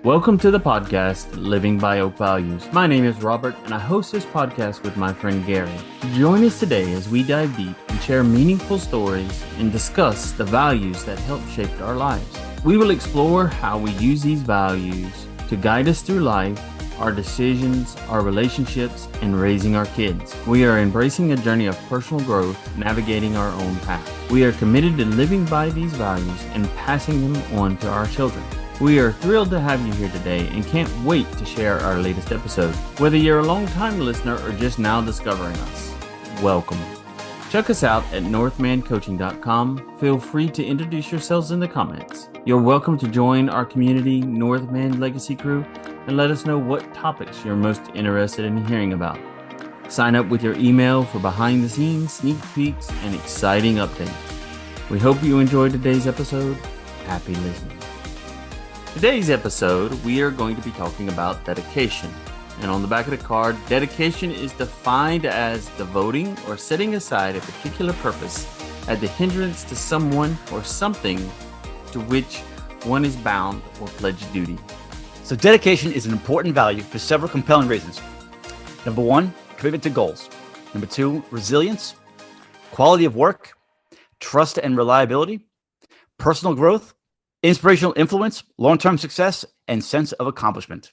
Welcome to the podcast, Living by Oak Values. My name is Robert, and I host this podcast with my friend Gary. Join us today as we dive deep and share meaningful stories and discuss the values that help shape our lives. We will explore how we use these values to guide us through life, our decisions, our relationships, and raising our kids. We are embracing a journey of personal growth, navigating our own path. We are committed to living by these values and passing them on to our children. We are thrilled to have you here today and can't wait to share our latest episode. Whether you're a long-time listener or just now discovering us, welcome. Check us out at northmancoaching.com. Feel free to introduce yourselves in the comments. You're welcome to join our community, Northman Legacy Crew, and let us know what topics you're most interested in hearing about. Sign up with your email for behind-the-scenes, sneak peeks, and exciting updates. We hope you enjoyed today's episode. Happy listening. Today's episode, we are going to be talking about dedication. And on the back of the card, dedication is defined as devoting or setting aside a particular purpose as the hindrance to someone or something to which one is bound or pledged duty. So dedication is an important value for several compelling reasons. Number one, commitment to goals. Number two, resilience, quality of work, trust and reliability, personal growth, inspirational influence, long-term success, and sense of accomplishment.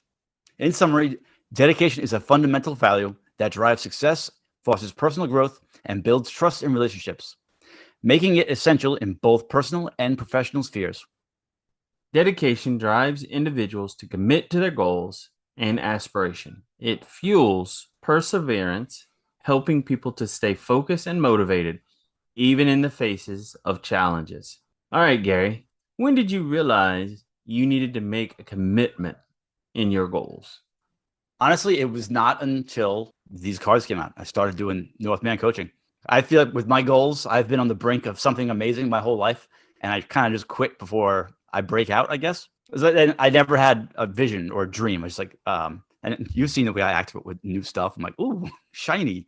In summary, dedication is a fundamental value that drives success, fosters personal growth, and builds trust in relationships, making it essential in both personal and professional spheres. Dedication drives individuals to commit to their goals and aspiration. It fuels perseverance, helping people to stay focused and motivated, even in the faces of challenges. All right, Gary. When did you realize you needed to make a commitment in your goals? Honestly, it was not until these cards came out. I started doing Northman coaching. I feel like with my goals, I've been on the brink of something amazing my whole life. And I kind of just quit before I break out, I guess. And I never had a vision or a dream. I was like, and you've seen the way I act with new stuff. I'm like, ooh, shiny.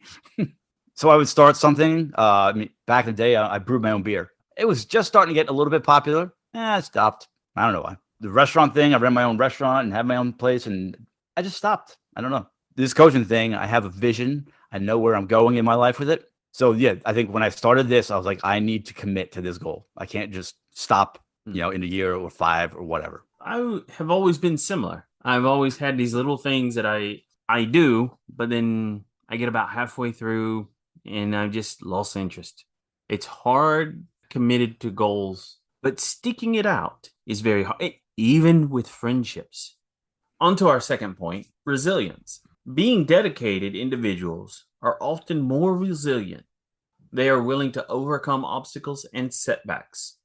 So I would start something. Back in the day, I brewed my own beer. It was just starting to get a little bit popular. I stopped. I don't know why. The restaurant thing, I ran my own restaurant and had my own place, and I just stopped. I don't know. This coaching thing, I have a vision. I know where I'm going in my life with it. So yeah, I think when I started this, I was like, I need to commit to this goal. I can't just stop, in a year or 5 or whatever. I have always been similar. I've always had these little things that I do, but then I get about halfway through and I've just lost interest. It's hard committed to goals, but sticking it out is very hard, even with friendships. On to our second point, resilience. Being dedicated individuals are often more resilient. They are willing to overcome obstacles and setbacks,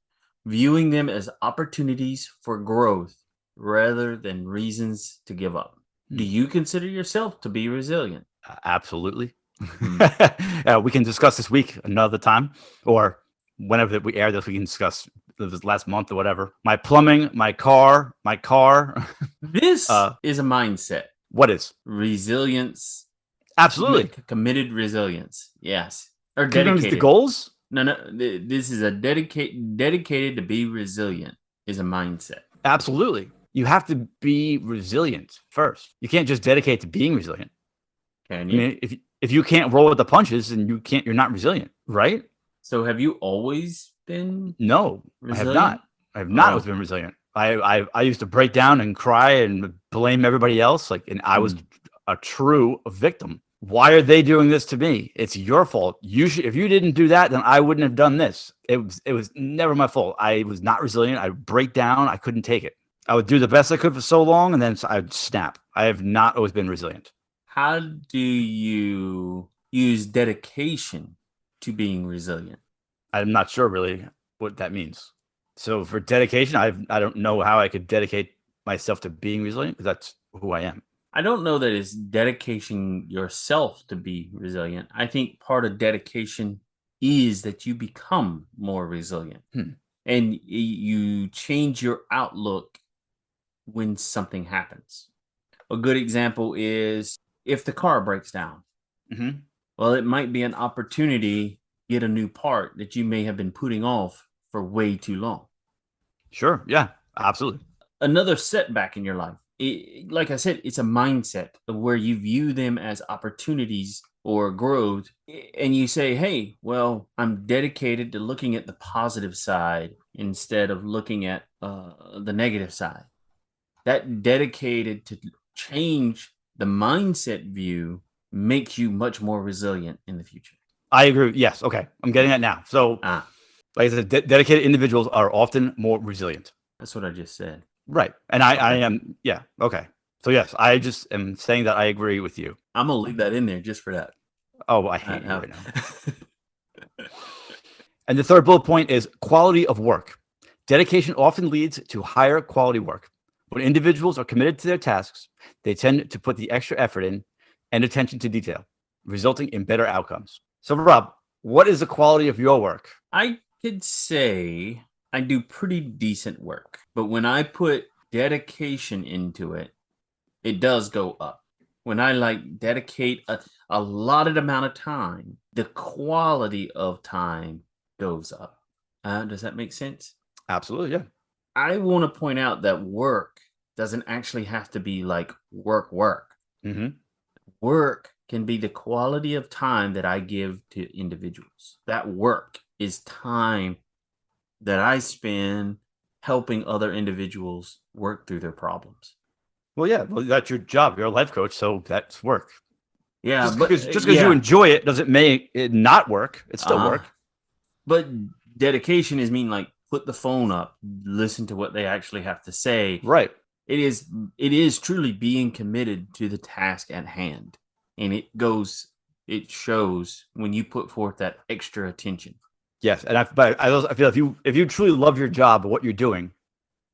viewing them as opportunities for growth rather than reasons to give up. Do you consider yourself to be resilient? Absolutely. We can discuss this week another time, or whenever we air this, we can discuss this last month or whatever. My plumbing, my car. This is a mindset. What is? Resilience. Absolutely. Committed resilience. Yes. Or dedicated. The goals? No. This is a dedicated to be resilient is a mindset. Absolutely. You have to be resilient first. You can't just dedicate to being resilient. Can you? I mean, if you can't roll with the punches, then you're not resilient, right? So have you always been? No, resilient? I have not always been resilient. I used to break down and cry and blame everybody else. And I was a true victim. Why are they doing this to me? It's your fault. If you didn't do that, then I wouldn't have done this. It was never my fault. I was not resilient. I would break down. I couldn't take it. I would do the best I could for so long, and then I'd snap. I have not always been resilient. How do you use dedication to being resilient? I'm not sure really what that means. So for dedication, I don't know how I could dedicate myself to being resilient, because that's who I am. I don't know that it's dedication yourself to be resilient. I think part of dedication is that you become more resilient and you change your outlook when something happens. A good example is if the car breaks down. Well, it might be an opportunity to get a new part that you may have been putting off for way too long. Sure. Yeah, absolutely. Another setback in your life. like I said, it's a mindset of where you view them as opportunities or growth, and you say, "Hey, well, I'm dedicated to looking at the positive side instead of looking at the negative side." That dedicated to change the mindset view makes you much more resilient in the future. I agree. Yes. Okay. I'm getting that now. So, Ah, like I said, dedicated individuals are often more resilient. that's what I just said. Right. And I Okay. am, yeah. Okay. So, yes, I just am saying that I agree with you. I'm gonna leave that in there just for that. Oh, I hate you Uh, right now. And the third bullet point is quality of work. Dedication often leads to higher quality work. When individuals are committed to their tasks, they tend to put the extra effort in and attention to detail, resulting in better outcomes. So, Rob, what is the quality of your work? I could say I do pretty decent work, but when I put dedication into it, it does go up. When I like dedicate a allotted amount of time, the quality of time goes up. Does that make sense? Absolutely, yeah. I want to point out that work doesn't actually have to be like work. Mm-hmm. Work can be the quality of time that I give to individuals. That work is time that I spend helping other individuals work through their problems. Well, yeah, well, that's your job. You're a life coach, so that's work. Yeah, Just but because you enjoy it doesn't make it not work. It's still uh-huh. work. But dedication is mean like put the phone up, listen to what they actually have to say. Right. It is truly being committed to the task at hand. And it shows when you put forth that extra attention. Yes, and I feel if you truly love your job or what you're doing,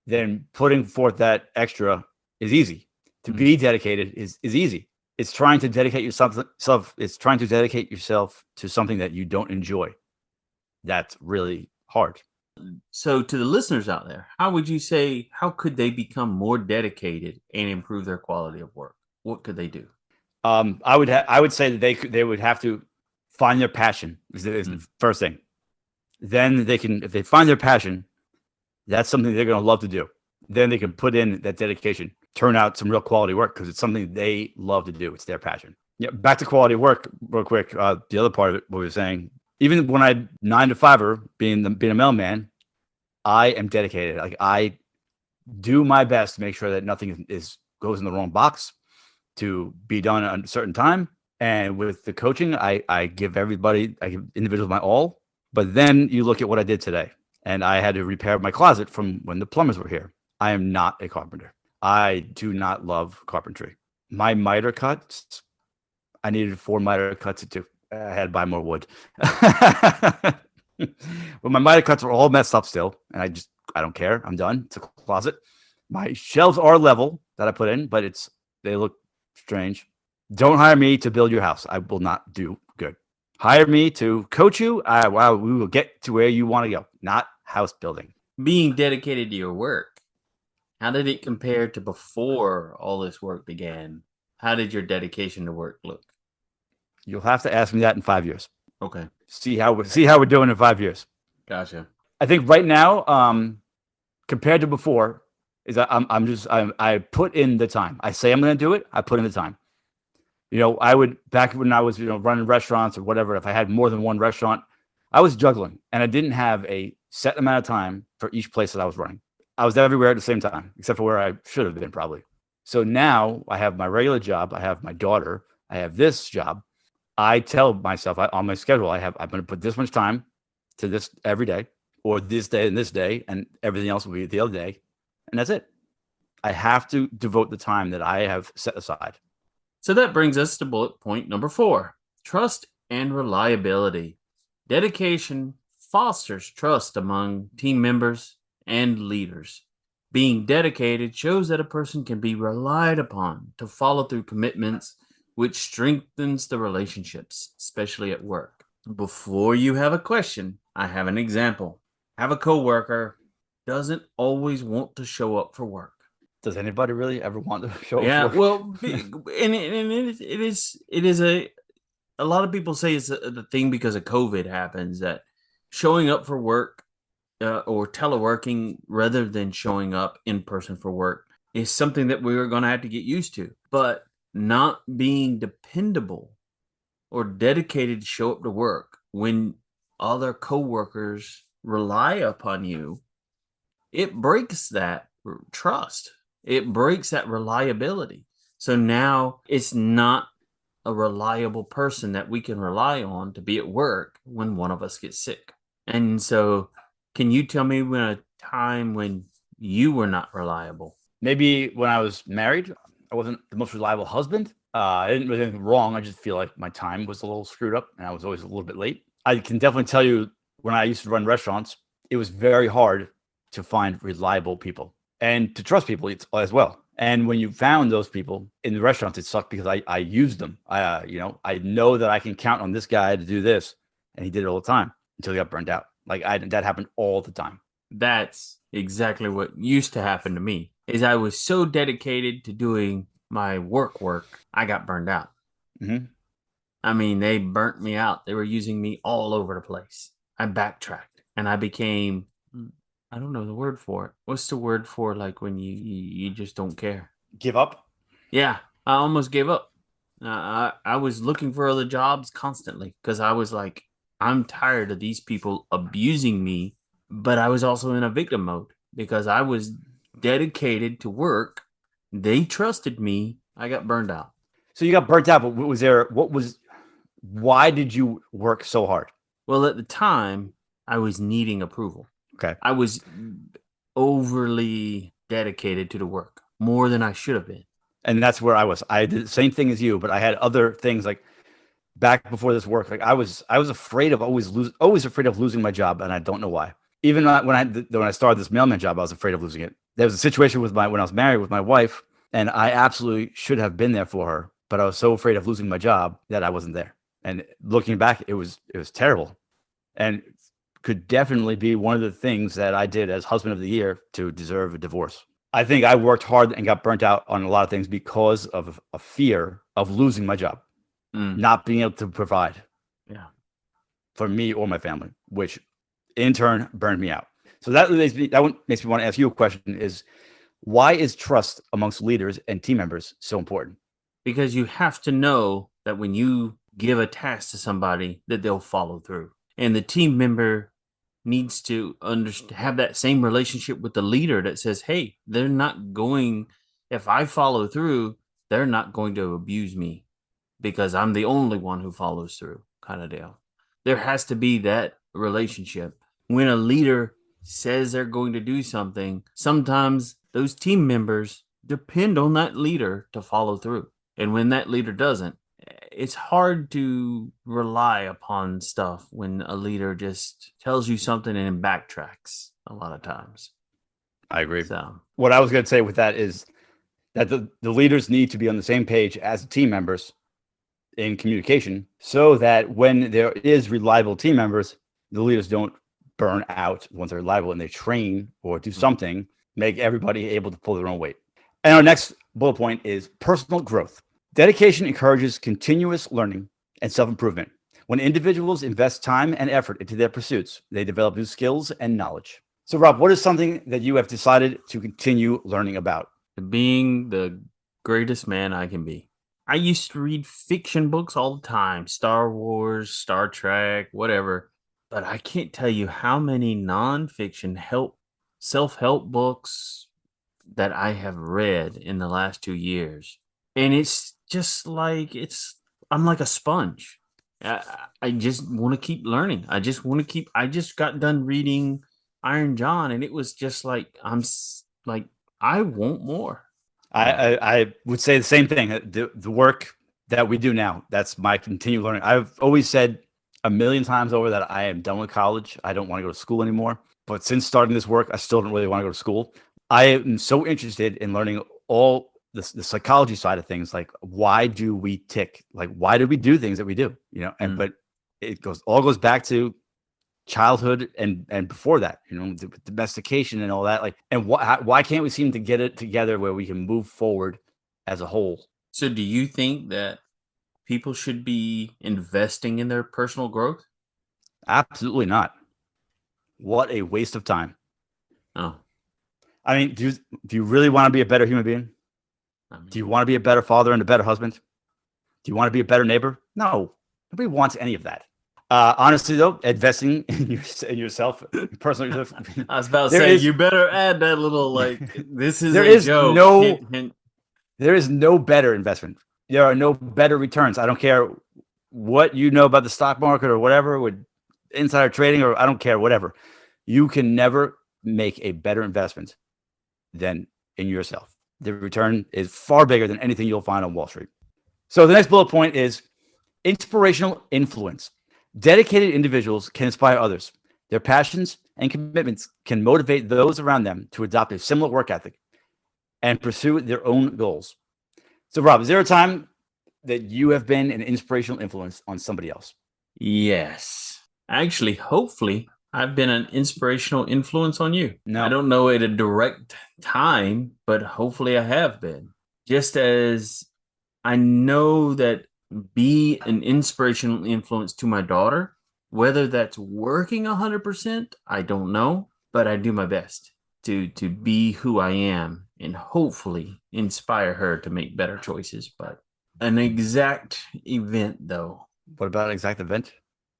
then putting forth that extra is easy. To be dedicated is easy. It's trying to dedicate yourself. It's trying to dedicate yourself to something that you don't enjoy. That's really hard. So to the listeners out there, how could they become more dedicated and improve their quality of work? What could they do? I would say that they would have to find their passion is the first thing. Then they can, if they find their passion, that's something they're going to love to do. Then they can put in that dedication, turn out some real quality work because it's something they love to do. It's their passion. Yeah. Back to quality work real quick. The other part of it, what we were saying, even when I 9 to 5er being a mailman, I am dedicated. Like I do my best to make sure that nothing goes in the wrong box, to be done at a certain time. And with the coaching, I give individuals my all. But then you look at what I did today, and I had to repair my closet from when the plumbers were here. I am not a carpenter. I do not love carpentry. My miter cuts, I needed 4 miter cuts to I had to buy more wood. But my miter cuts were all messed up still, and I don't care. I'm done. It's a closet. My shelves are level that I put in, but they look strange. Don't hire me to build your house. I will not do good. Hire me to coach you. We will get to where you want to go, not house building. Being dedicated to your work, how did it compare to before all this work began? How did your dedication to work look? You'll have to ask me that in 5 years. Okay. See how we're doing in 5 years. Gotcha. I think right now, compared to before, is that I put in the time. I say I'm going to do it. I put in the time. I would, back when I was, running restaurants or whatever, if I had more than one restaurant, I was juggling and I didn't have a set amount of time for each place that I was running. I was everywhere at the same time, except for where I should have been probably. So now I have my regular job. I have my daughter. I have this job. I tell myself on my schedule, I'm going to put this much time to this every day, or this day and this day, and everything else will be the other day. And that's it. I have to devote the time that I have set aside. So that brings us to bullet point number 4, trust and reliability. Dedication fosters trust among team members and leaders. Being dedicated shows that a person can be relied upon to follow through commitments, which strengthens the relationships, especially at work. Before you have a question, I have an example. Have a coworker doesn't always want to show up for work. Does anybody really ever want to show up? Yeah, well, and it is a lot of people say it's the thing because of COVID happens that showing up for work or teleworking rather than showing up in person for work is something that we're going to have to get used to. But not being dependable or dedicated to show up to work when other coworkers rely upon you, it breaks that trust. It breaks that reliability. So now it's not a reliable person that we can rely on to be at work when one of us gets sick. And so, can you tell me when a time when you were not reliable? Maybe when I was married, I wasn't the most reliable husband. I didn't really do anything wrong. I just feel like my time was a little screwed up and I was always a little bit late. I can definitely tell you when I used to run restaurants, it was very hard to find reliable people and to trust people as well. And when you found those people in the restaurants, it sucked because I used them. I know that I can count on this guy to do this, and he did it all the time until he got burned out. That happened all the time. That's exactly what used to happen to me. Is I was so dedicated to doing my work, I got burned out. Mm-hmm. I mean, they burnt me out. They were using me all over the place. I backtracked and I became, I don't know the word for it. What's the word for like when you just don't care? Give up? Yeah, I almost gave up. I was looking for other jobs constantly because I was like, I'm tired of these people abusing me. But I was also in a victim mode because I was dedicated to work. They trusted me. I got burned out. So you got burnt out, but why did you work so hard? Well, at the time, I was needing approval. Okay. I was overly dedicated to the work, more than I should have been. And that's where I was. I did the same thing as you, but I had other things like back before this work. Like I was afraid of always afraid of losing my job, and I don't know why. Even when I started this mailman job, I was afraid of losing it. There was a situation when I was married with my wife, and I absolutely should have been there for her, but I was so afraid of losing my job that I wasn't there. And looking back, it was terrible, and could definitely be one of the things that I did as husband of the year to deserve a divorce. I think I worked hard and got burnt out on a lot of things because of a fear of losing my job, not being able to provide for me or my family, which in turn burned me out. So that makes me want to ask you a question: is why is trust amongst leaders and team members so important? Because you have to know that when you give a task to somebody, that they'll follow through, and the team member needs to have that same relationship with the leader that says, hey, they're not going, if I follow through, they're not going to abuse me because I'm the only one who follows through, kind of deal. There has to be that relationship. When a leader says they're going to do something, sometimes those team members depend on that leader to follow through. And when that leader doesn't, it's hard to rely upon stuff when a leader just tells you something and backtracks a lot of times. I agree. So, what I was going to say with that is that the leaders need to be on the same page as team members in communication so that when there is reliable team members, the leaders don't burn out once they're reliable and they train or do something, make everybody able to pull their own weight. And our next bullet point is personal growth. Dedication encourages continuous learning and self-improvement. When individuals invest time and effort into their pursuits, they develop new skills and knowledge. So, Rob, what is something that you have decided to continue learning about? Being the greatest man I can be. I used to read fiction books all the time, Star Wars, Star Trek, whatever. But I can't tell you how many nonfiction self-help books that I have read in the last 2 years. And it's just like I'm like a sponge. I just want to keep learning. I just got done reading Iron John, and it was just like I want more. I would say the same thing. The work that we do now, that's my continued learning. I've always said a million times over that I am done with college. I don't want to go to school anymore. But since starting this work, I still don't really want to go to school. I am so interested in learning all the psychology side of things. Like, why do we tick? Like, why do we do things that we do? But it goes back to childhood and before that, the domestication and all that. Like, and why can't we seem to get it together where we can move forward as a whole? So, do you think that people should be investing in their personal growth? Absolutely not. What a waste of time. Oh, I mean, do you really want to be a better human being? Do you want to be a better father and a better husband? Do you want to be a better neighbor? No, nobody wants any of that. Honestly, though, investing in yourself, personally, I was about to there say, is- you better add that little, like, this is there a is joke. no- Hint, hint. there is no better investment. There are no better returns. I don't care what you know about the stock market or whatever with insider trading, or I don't care, whatever. You can never make a better investment than in yourself. The return is far bigger than anything you'll find on Wall Street. So the next bullet point is inspirational influence. Dedicated individuals can inspire others. Their passions and commitments can motivate those around them to adopt a similar work ethic and pursue their own goals. So, Rob, is there a time that you have been an inspirational influence on somebody else? Yes. Actually, hopefully, I've been an inspirational influence on you. No. I don't know at a direct time, but hopefully I have been. Just as I know that be an inspirational influence to my daughter, whether that's working 100%, I don't know, but I do my best to be who I am and hopefully inspire her to make better choices. But an exact event, though. What about an exact event?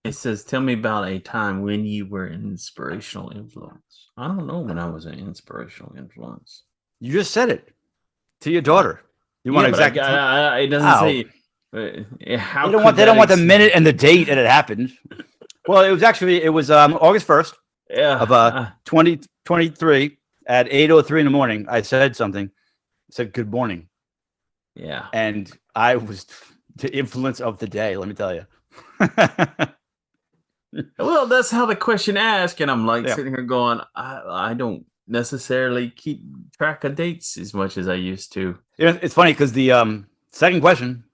It says, tell me about a time when you were an inspirational influence. I don't know when I was an inspirational influence. You just said it to your daughter. You want exact? It doesn't say. How they don't want the minute and the date that it happened. Well, it was August 1st of 2023 at 8:03 in the morning. I said something. I said good morning. Yeah. And I was the influence of the day, let me tell you. Well, that's how the question asked, and I'm like sitting here going, I don't necessarily keep track of dates as much as I used to. It's funny because the second question,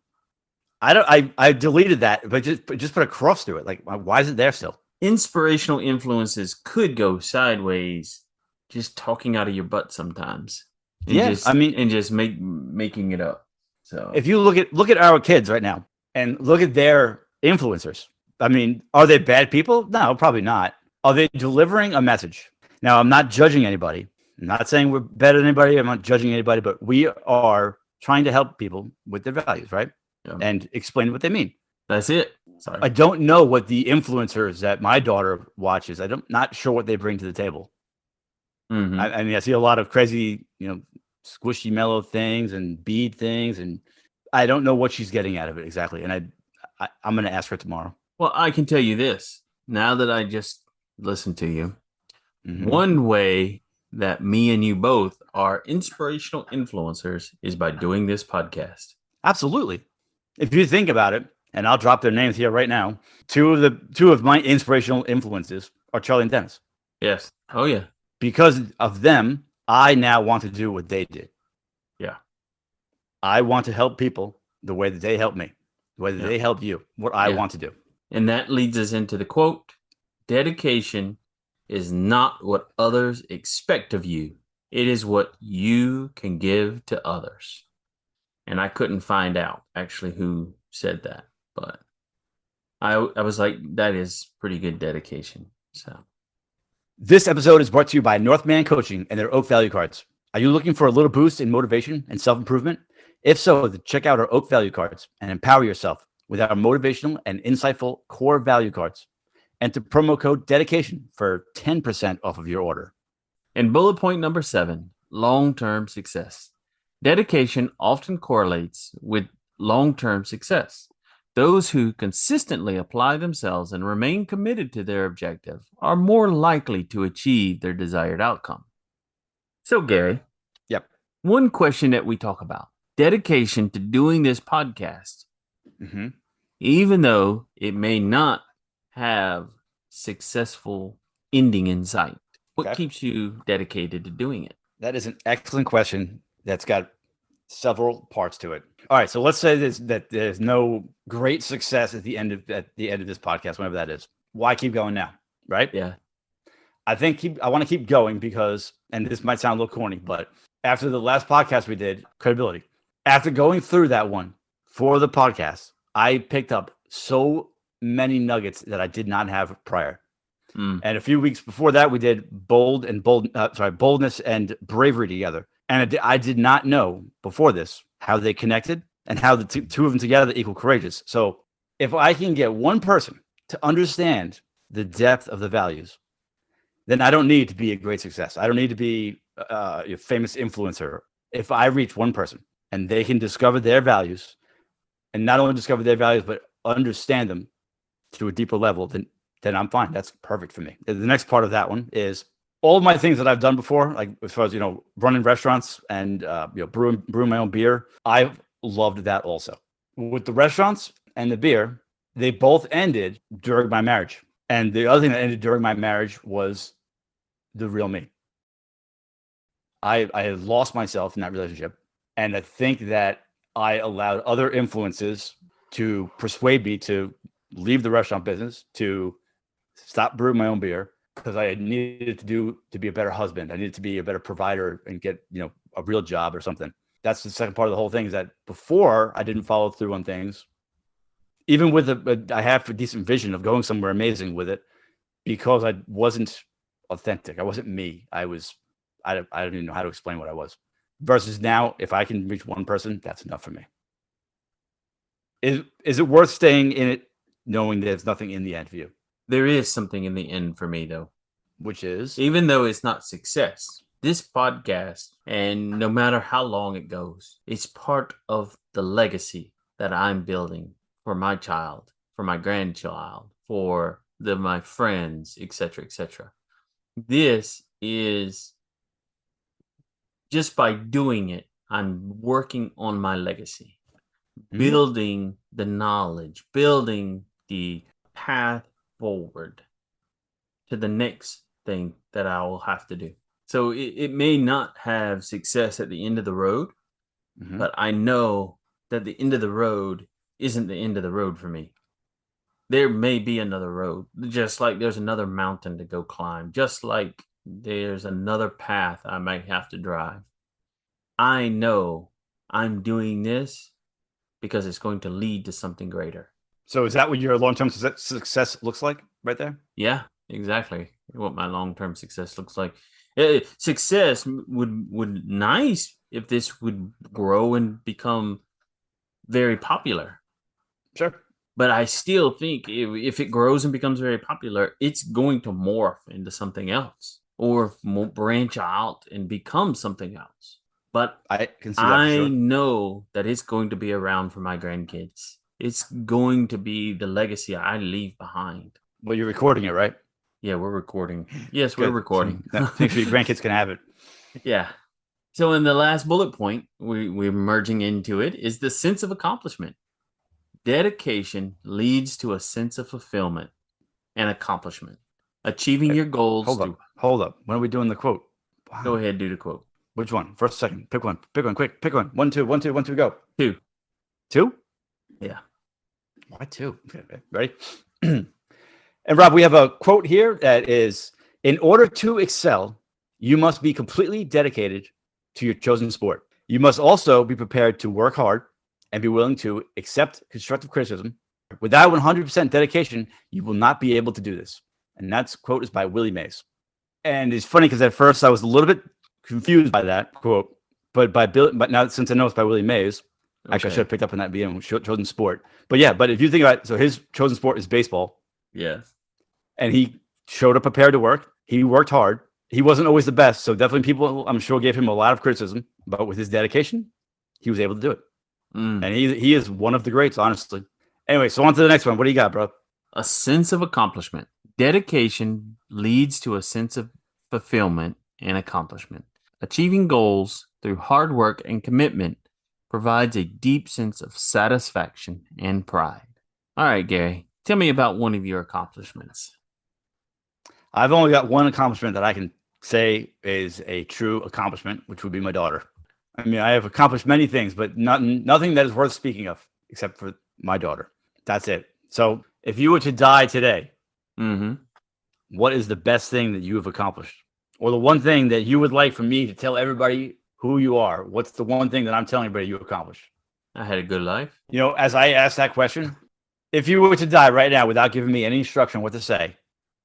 I deleted that, but just put a cross through it. Like, why is it there still? Inspirational influences could go sideways, just talking out of your butt sometimes. And just making it up. So if you look at our kids right now and look at their influencers, I mean, are they bad people? No, probably not. Are they delivering a message? Now, I'm not judging anybody. I'm not saying we're better than anybody. I'm not judging anybody, but we are trying to help people with their values, right? Yeah. And explain what they mean. That's it. Sorry. I don't know what the influencers that my daughter watches. Not sure what they bring to the table. Mm-hmm. I mean, I see a lot of crazy, squishy mellow things and bead things, and I don't know what she's getting out of it exactly. And I'm going to ask her tomorrow. Well, I can tell you this. Now that I just listened to you, one way that me and you both are inspirational influencers is by doing this podcast. Absolutely. If you think about it, and I'll drop their names here right now, two of my inspirational influences are Charlie and Dennis. Yes. Oh, yeah. Because of them, I now want to do what they did. Yeah. I want to help people the way that they helped me, the way that they help you, what I want to do. And that leads us into the quote, dedication is not what others expect of you. It is what you can give to others. And I couldn't find out actually who said that, but I was like, that is pretty good dedication. So this episode is brought to you by Northman Coaching and their Oak Value Cards. Are you looking for a little boost in motivation and self-improvement? If so, check out our Oak Value Cards and empower yourself with our motivational and insightful core value cards. Enter promo code dedication for 10% off of your order. And bullet point number 7, long-term success. Dedication often correlates with long-term success. Those who consistently apply themselves and remain committed to their objective are more likely to achieve their desired outcome. So, Gary. Yep. One question that we talk about, dedication to doing this podcast, even though it may not have successful ending in sight. What keeps you dedicated to doing it? That is an excellent question that's got several parts to it. All right, so let's say that there's no great success at the end of this podcast, whenever that is. Why keep going now, right? Yeah. I want to keep going because, and this might sound a little corny, but after the last podcast we did, credibility, after going through that one for the podcast, I picked up so many nuggets that I did not have prior. Mm. And a few weeks before that, we did boldness and bravery together. And I did not know before this how they connected and how the two of them together equal courageous. So if I can get one person to understand the depth of the values, then I don't need to be a great success. I don't need to be a famous influencer. If I reach one person and they can discover their values, and not only discover their values, but understand them to a deeper level, then I'm fine. That's perfect for me. The next part of that one is all of my things that I've done before, like as far as, running restaurants and, brewing my own beer. I've loved that also. With the restaurants and the beer, they both ended during my marriage. And the other thing that ended during my marriage was the real me. I had lost myself in that relationship. And I think that I allowed other influences to persuade me to leave the restaurant business, to stop brewing my own beer, because I needed to be a better husband. I needed to be a better provider and get, a real job or something. That's the second part of the whole thing, is that before I didn't follow through on things, even with I have a decent vision of going somewhere amazing with it, because I wasn't authentic. I wasn't me. I don't even know how to explain what I was. Versus now, if I can reach one person, that's enough for me. Is it worth staying in it knowing there's nothing in the end for you? There is something in the end for me, though. Which is? Even though it's not success, this podcast, and no matter how long it goes, it's part of the legacy that I'm building for my child, for my grandchild, for my friends, etc., etc. This is, just by doing it, I'm working on my legacy, building the knowledge, building the path forward to the next thing that I will have to do. So it may not have success at the end of the road, but I know that the end of the road isn't the end of the road for me. There may be another road, just like there's another mountain to go climb, just like there's another path I might have to drive. I know I'm doing this because it's going to lead to something greater. So is that what your long-term success looks like right there? Yeah, exactly. What my long-term success looks like. Success would nice if this would grow and become very popular. Sure. But I still think if it grows and becomes very popular, it's going to morph into something else or branch out and become something else. But I can see that for sure. know that it's going to be around for my grandkids. It's going to be the legacy I leave behind. Well, you're recording it, right? Yeah, we're recording. Yes, we're recording. Make sure your grandkids can have it. Yeah. So in the last bullet point, we're merging into it, is the sense of accomplishment. Dedication leads to a sense of fulfillment and accomplishment. Achieving your goals. Hold up. When are we doing the quote? Wow. Go ahead, do the quote. Which one? First, second. Pick one, quick. Pick one. 1, 2, 1, 2, 1, 2, go. 2. 2? Yeah. Why 2? Okay, ready? And Rob, we have a quote here that is, in order to excel, you must be completely dedicated to your chosen sport. You must also be prepared to work hard and be willing to accept constructive criticism. Without 100% dedication, you will not be able to do this. And that quote is by Willie Mays. And it's funny because at first I was a little bit confused by that quote, but now since I know it's by Willie Mays, actually I should have picked up on that being chosen sport. But yeah, but if you think about it, so his chosen sport is baseball. Yes. And he showed up prepared to work. He worked hard. He wasn't always the best. So definitely people, I'm sure, gave him a lot of criticism, but with his dedication, he was able to do it. And he is one of the greats, honestly. Anyway, so on to the next one. What do you got, bro? A sense of accomplishment. Dedication leads to a sense of fulfillment and accomplishment. Achieving goals through hard work and commitment provides a deep sense of satisfaction and pride. All right, Gary, tell me about one of your accomplishments. I've only got one accomplishment that I can say is a true accomplishment, which would be my daughter. I mean, I have accomplished many things, but nothing that is worth speaking of except for my daughter. That's it. So if you were to die today, what is the best thing that you have accomplished? Or the one thing that you would like for me to tell everybody who you are? What's the one thing that I'm telling everybody you accomplished? I had a good life. You know, as I asked that question, if you were to die right now without giving me any instruction what to say,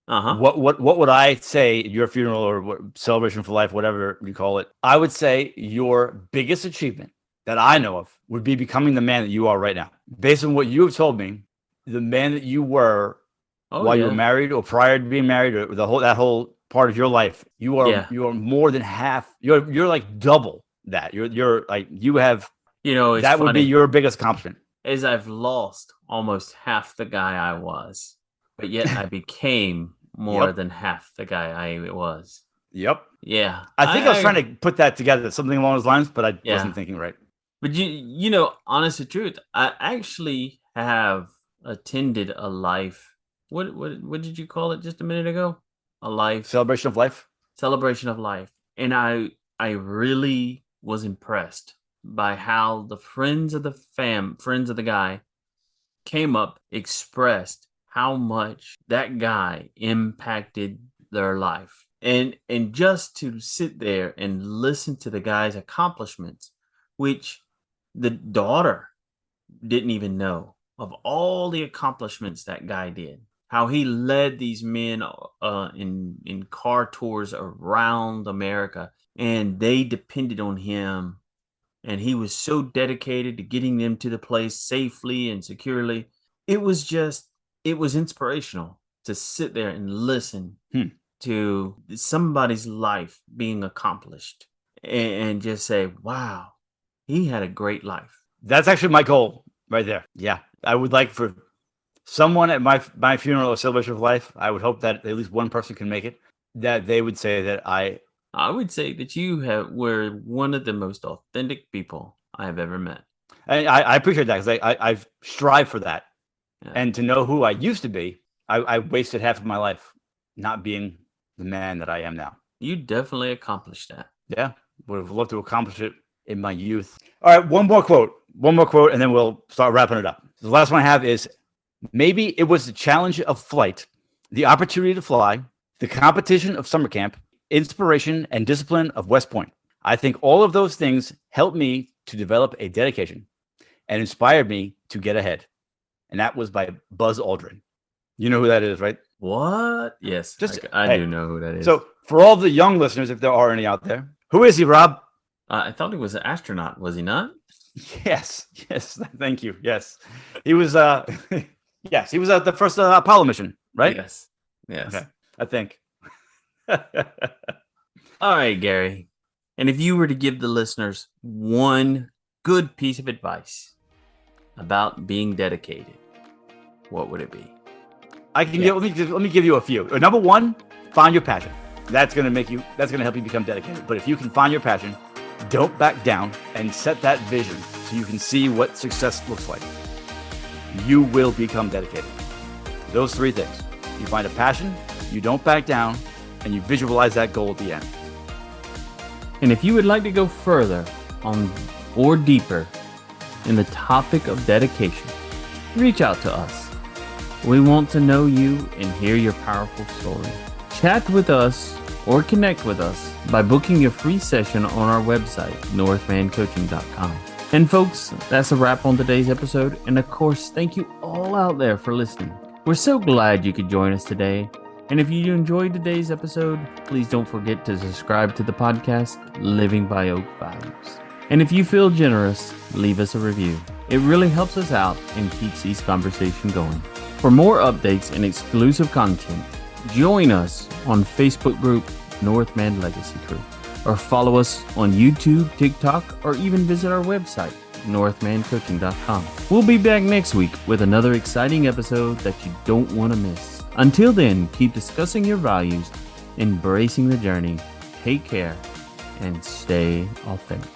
Uh-huh. What would I say at your funeral or celebration for life, whatever you call it? I would say your biggest achievement that I know of would be becoming the man that you are right now. Based on what you have told me, the man that you were while you were married or prior to being married, or that whole part of your life, you are more than half. You're like double that. You're like you have. It's that funny. would be your biggest accomplishment. Is I've lost almost half the guy I was, but yet I became more than half the guy I was. Yep. Yeah. I think I was trying to put that together, something along those lines, but I wasn't thinking right. But honest to truth, I actually have attended a life. What did you call it just a minute ago? A life celebration of life. Celebration of life, and I really was impressed by how the friends of the guy came up, expressed how much that guy impacted their life. And just to sit there and listen to the guy's accomplishments, which the daughter didn't even know of, all the accomplishments that guy did, how he led these men in car tours around America, and they depended on him, and he was so dedicated to getting them to the place safely and securely. It was inspirational to sit there and listen to somebody's life being accomplished and just say, wow, he had a great life. That's actually my goal right there. Yeah. I would like for someone at my funeral or celebration of life, I would hope that at least one person can make it, that they would say that I would say that you were one of the most authentic people I have ever met. I appreciate that, because I've strived for that. Yeah. And to know who I used to be, I wasted half of my life not being the man that I am now. You definitely accomplished that. Yeah. Would have loved to accomplish it in my youth. All right. One more quote, and then we'll start wrapping it up. So the last one I have is, maybe it was the challenge of flight, the opportunity to fly, the competition of summer camp, inspiration and discipline of West Point. I think all of those things helped me to develop a dedication and inspired me to get ahead. And that was by Buzz Aldrin. You know who that is, right? What? Yes, I do know who that is. So for all the young listeners, if there are any out there, who is he, Rob? I thought he was an astronaut. Was he not? Yes. Thank you. Yes, he was. Yes, he was at the first Apollo mission, right? Yes. Okay, I think. All right, Gary. And if you were to give the listeners one good piece of advice about being dedicated, what would it be? Let me give you a few. Number one, find your passion. That's going to help you become dedicated. But if you can find your passion, don't back down and set that vision so you can see what success looks like. You will become dedicated. Those three things. You find a passion, you don't back down, and you visualize that goal at the end. And if you would like to go further on or deeper in the topic of dedication, reach out to us. We want to know you and hear your powerful story. Chat with us or connect with us by booking your free session on our website, northmancoaching.com. And folks, that's a wrap on today's episode. And of course, thank you all out there for listening. We're so glad you could join us today. And if you enjoyed today's episode, please don't forget to subscribe to the podcast, Living by Oak Values. And if you feel generous, leave us a review. It really helps us out and keeps these conversations going. For more updates and exclusive content, join us on Facebook group Northman Legacy Crew, or follow us on YouTube, TikTok, or even visit our website, northmancoaching.com. We'll be back next week with another exciting episode that you don't want to miss. Until then, keep discussing your values, embracing the journey, take care, and stay authentic.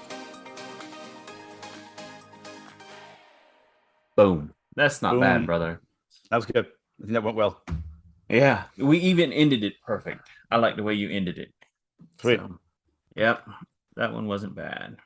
Boom. That's not bad, brother. That was good. I think that went well. Yeah, we even ended it perfect. I like the way you ended it. Sweet. Yep, that one wasn't bad.